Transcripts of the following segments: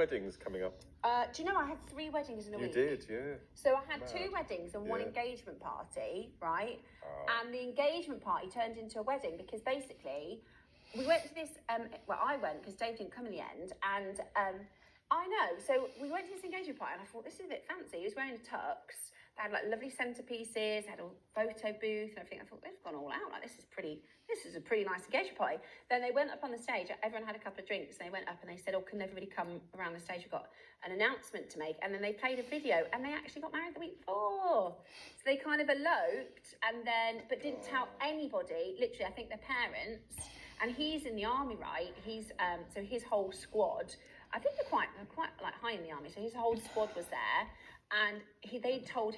Weddings coming up. Do you know I had 3 weddings in a week? You did, yeah. So I had 2 weddings and 1 engagement party, right? And the engagement party turned into a wedding because basically we went to this, I went because Dave didn't come in the end, and I know, so we went to this engagement party and I thought, this is a bit fancy. He was wearing a tux, they had like lovely centerpieces, had a photo booth and everything. I thought, they've gone all out, like this is a pretty nice engagement party. Then they went up on the stage, everyone had a couple of drinks, and they went up and they said, oh, can everybody come around the stage, we've got an announcement to make. And then they played a video and they actually got married the week before. So they kind of eloped and then, but didn't tell anybody, literally I think their parents, and he's in the army, right? He's, so his whole squad, I think they're quite like high in the army, so his whole squad was there, and he told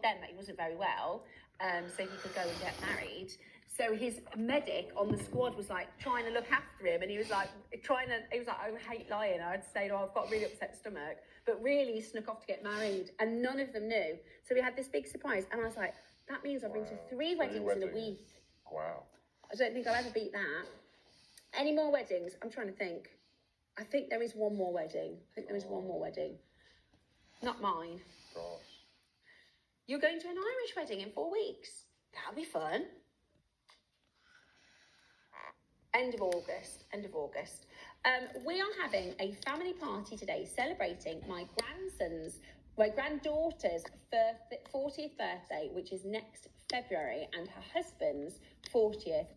them that he wasn't very well, so he could go and get married. So his medic on the squad was like trying to look after him, and he was like, I hate lying. I'd say, oh, I've got a really upset stomach, but really he snuck off to get married, and none of them knew. So we had this big surprise, and I was like, that means I've been to 3 weddings in a week. Wow. I don't think I'll ever beat that. Any more weddings? I'm trying to think. I think there is one more wedding. Not mine. Gosh. You're going to an Irish wedding in 4 weeks. That'll be fun. End of August. We are having a family party today celebrating my granddaughter's 40th birthday, which is next February, and her husband's 40th,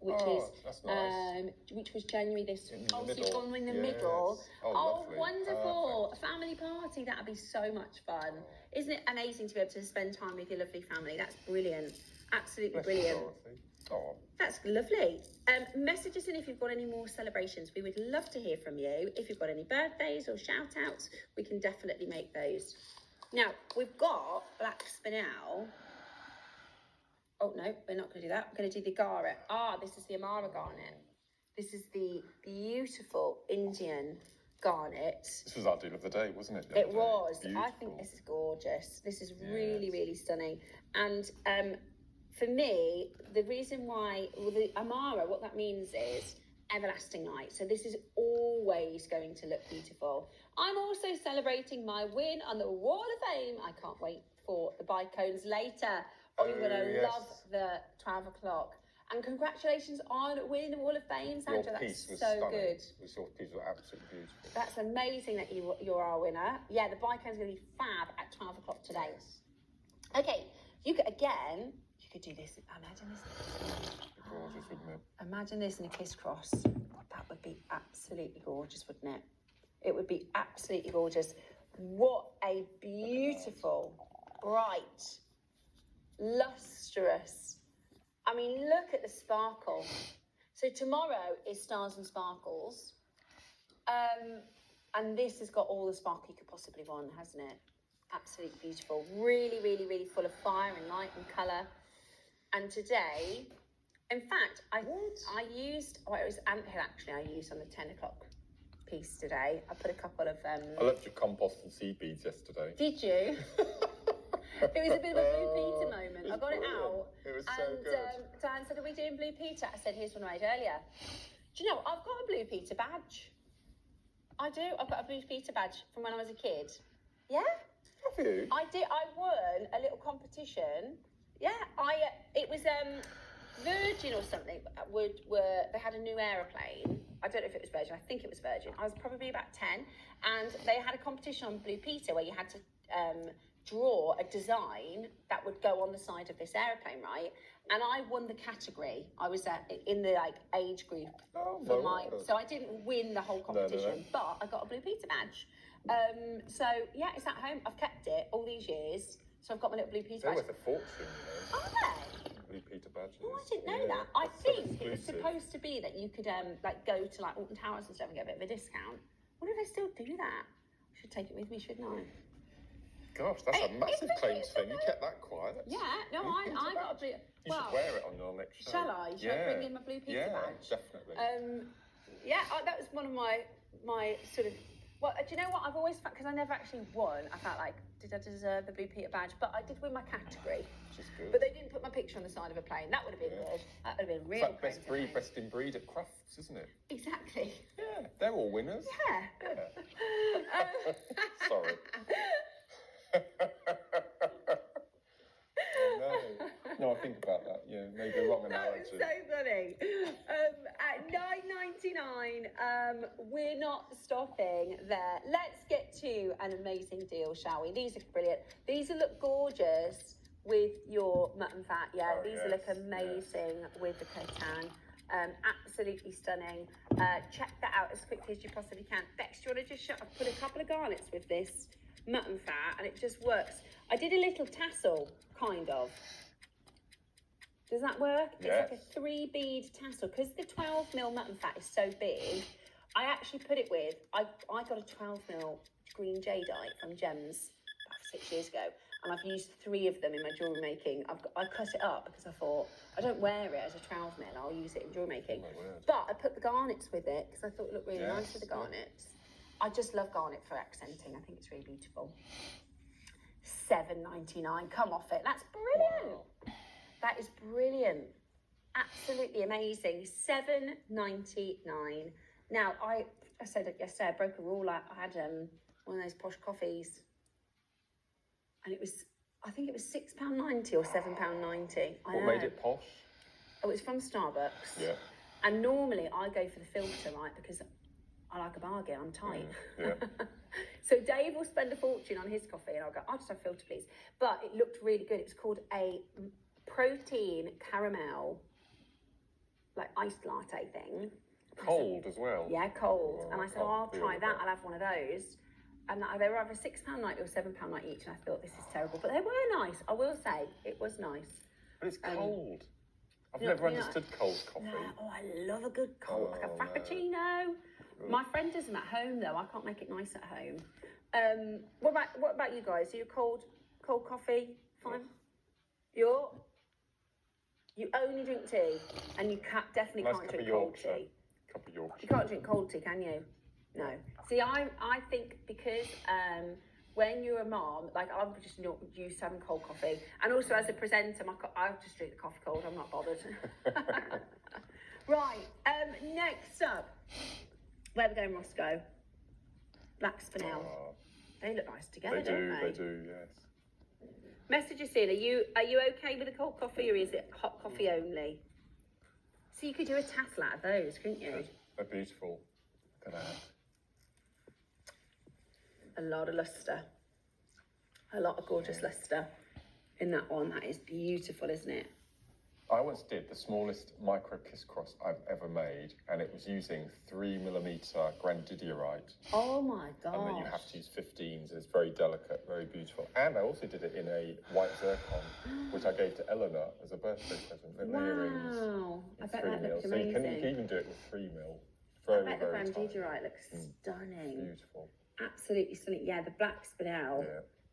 which was January this. So you've gone in the middle. Oh, wonderful! Perfect. A family party, that'd be so much fun. Isn't it amazing to be able to spend time with your lovely family? That's brilliant. Absolutely brilliant. Oh. That's lovely. Message us in if you've got any more celebrations. We would love to hear from you. If you've got any birthdays or shout outs, we can definitely make those. Now, we've got black spinel. Oh, no, we're not going to do that. We're going to do the garnet. This is the Amara garnet. This is the beautiful Indian garnet. This was our deal of the day, wasn't it? It was. Beautiful. I think this is gorgeous. This is really, really stunning. And for me, the reason why, the Amara, what that means is everlasting light. So this is always going to look beautiful. I'm also celebrating my win on the Wall of Fame. I can't wait for the bike cones later. You're going to love the 12 o'clock. And congratulations on winning the Wall of Fame, Sandra. That's so good. Your piece was absolutely beautiful. That's amazing that you're our winner. Yeah, the bike cone's going to be fab at 12 o'clock today. Yes. Okay, you could do this. Imagine this. Gorgeous, wouldn't it? Imagine this in a kiss cross. That would be absolutely gorgeous, wouldn't it? It would be absolutely gorgeous. What a beautiful, bright, lustrous. I mean, look at the sparkle. So tomorrow is Stars and Sparkles. And this has got all the sparkle you could possibly want, hasn't it? Absolutely beautiful. Really, really, really full of fire and light and colour. And today, in fact, I used, it was anthill actually I used on the 10 o'clock piece today. I put a couple of... I left your compost and seed beads yesterday. Did you? It was a bit of a Blue Peter moment. I got it out. It was so good. Dan said, are we doing Blue Peter? I said, here's one I made earlier. Do you know, I've got a Blue Peter badge. I do. I've got a Blue Peter badge from when I was a kid. Yeah? Have you? I did. I won a little competition. Yeah, it was Virgin or something. They had a new aeroplane. I don't know if it was Virgin. I think it was Virgin. I was probably about 10, and they had a competition on Blue Peter where you had to draw a design that would go on the side of this aeroplane, right? And I won the category. I was in the age group so I didn't win the whole competition, but I got a Blue Peter badge. So yeah, it's at home. I've kept it all these years. So I've got my little Blue Peter badge. They're worth a fortune, you know. Are they? Blue Peter badges. Oh, I didn't know that. I think it was supposed to be that you could go to like Alton Towers and stuff and get a bit of a discount. Wonder if they still do that. I should take it with me, shouldn't I? Gosh, that's a massive claims thing. You kept that quiet. Yeah, no, I got a blue. You should wear it on your next show. Shall I? Shall I bring in my Blue Peter badge? Yeah, definitely. That was one of my sort of Well, do you know what? I've always felt, because I never actually won, I felt like, did I deserve the Blue Peter badge? But I did win my category. Which is good. But they didn't put my picture on the side of a plane. That would have been good. That would have been real. It's like best in breed at Crufts, isn't it? Exactly. Yeah, they're all winners. Yeah. Sorry. No, I think about that. Yeah, maybe a wrong analogy. That was so funny. At $9.99, we're not stopping there. Let's get to an amazing deal, shall we? These are brilliant. These will look gorgeous with your mutton fat. Yeah, Oh, these will look amazing with the catan. Absolutely stunning. Check that out as quickly as you possibly can. Bex, do you want to just I've put a couple of garnets with this mutton fat, and it just works. I did a little tassel, kind of. Does that work? Yes. It's like a 3-bead tassel. Because the 12mm mutton fat is so big, I actually put it with, I got a 12mm green jadeite from Gems about 6 years ago, and I've used 3 of them in my jewellery making. I cut it up because I thought, I don't wear it as a 12mm, I'll use it in jewellery making. But I put the garnets with it because I thought it looked really nice with the garnets. I just love garnet for accenting. I think it's really beautiful. $7.99. Come off it. That's brilliant. Wow. That is brilliant. Absolutely amazing. $7.99. Now, I said it yesterday, I broke a rule. I had one of those posh coffees, and it was, I think it was £6.90 or £7.90. What made it posh? Oh, it's from Starbucks. Yeah. And normally I go for the filter, right, because I like a bargain, I'm tight. Yeah. So Dave will spend a fortune on his coffee, and I'll go, I'll just have filter, please. But it looked really good. It was called a protein caramel, like iced latte thing. Cold as well? Yeah, cold. Oh, and I said, I'll try that. I'll have one of those. And they were either £6.90 or £7.90 each. And I thought, this is terrible. But they were nice. I will say, it was nice. But it's cold. I've never understood cold coffee. No, oh, I love a good cold, like a frappuccino. My friend does them at home, though. I can't make it nice at home. What about you guys? Are you cold coffee? Fine. You only drink tea, and you definitely can't drink cold tea. Cup of Yorkshire. You can't drink cold tea, can you? No. See, I think because when you're a mom, like I'm just not used to having cold coffee, and also as a presenter, I just drink the coffee cold. I'm not bothered. Right. Next up, where are we going, Roscoe? Black Spinel. They look nice together, don't they? They do. Yes. Message us in. Are you okay with the cold coffee, or is it hot coffee only? So you could do a tassel out of those, couldn't you? They're beautiful. Look at that. A lot of lustre. A lot of gorgeous lustre in that one. That is beautiful, isn't it? I once did the smallest micro kiss cross I've ever made, and it was using 3mm grandidiorite. Oh my god! And then you have to use 15s, and it's very delicate, very beautiful. And I also did it in a white zircon, which I gave to Eleanor as a birthday present. Little earrings. Wow! I bet that looks so amazing. you can even do it with 3mm. I bet the grandidiorite looks stunning. Beautiful. Absolutely stunning. Yeah, the black spinel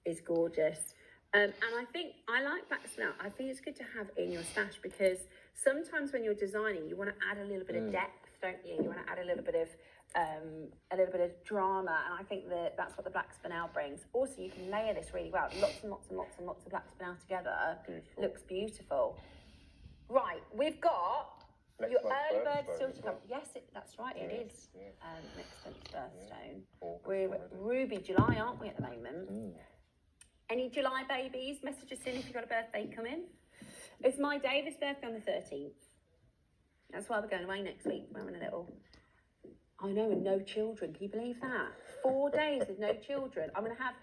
is gorgeous. And I think I like black spinel. I think it's good to have in your stash, because sometimes when you're designing, you want to add a little bit of depth, don't you? You want to add a little bit of drama, and I think that's what the black spinel brings. Also, you can layer this really well. Lots and lots and lots and lots of black spinel together. Beautiful. Looks beautiful. Right, we've got your early bird still to come. Yes, that's right. It is next month's birthstone. We're Ruby July, aren't we, at the moment? Any July babies? Message us in if you've got a birthday coming. It's my David's birthday on the 13th. That's why we're going away next week. We're having a little... I know, and no children. Can you believe that? 4 days with no children. I'm going to have...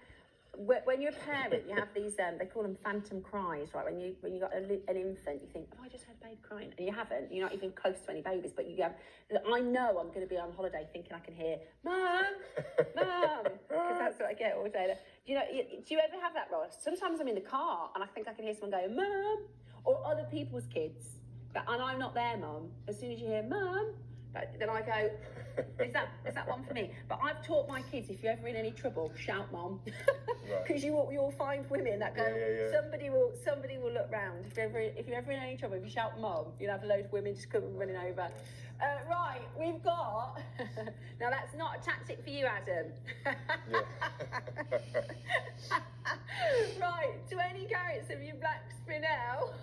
When you're a parent, you have these, they call them phantom cries, right? When you got an infant, you think, oh, I just had a baby crying. And you haven't. You're not even close to any babies, but you have... I know I'm going to be on holiday thinking I can hear, Mum, Mum, because that's what I get all day. Do you ever have that, Ross? Sometimes I'm in the car and I think I can hear someone going, Mum, or other people's kids. And I'm not there, Mum. As soon as you hear, Mum, But then I go, is that one for me? But I've taught my kids, if you're ever in any trouble, shout mom. Because you'll find women that go, somebody will look round. If you're ever in any trouble, if you shout mom, you'll have a load of women just coming running over. Right, we've got, now that's not a tactic for you, Adam. Right, 20 carats of your black spinel.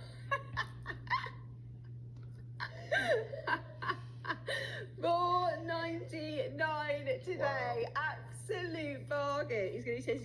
$4.99 today. Wow. Absolute bargain. He's going to say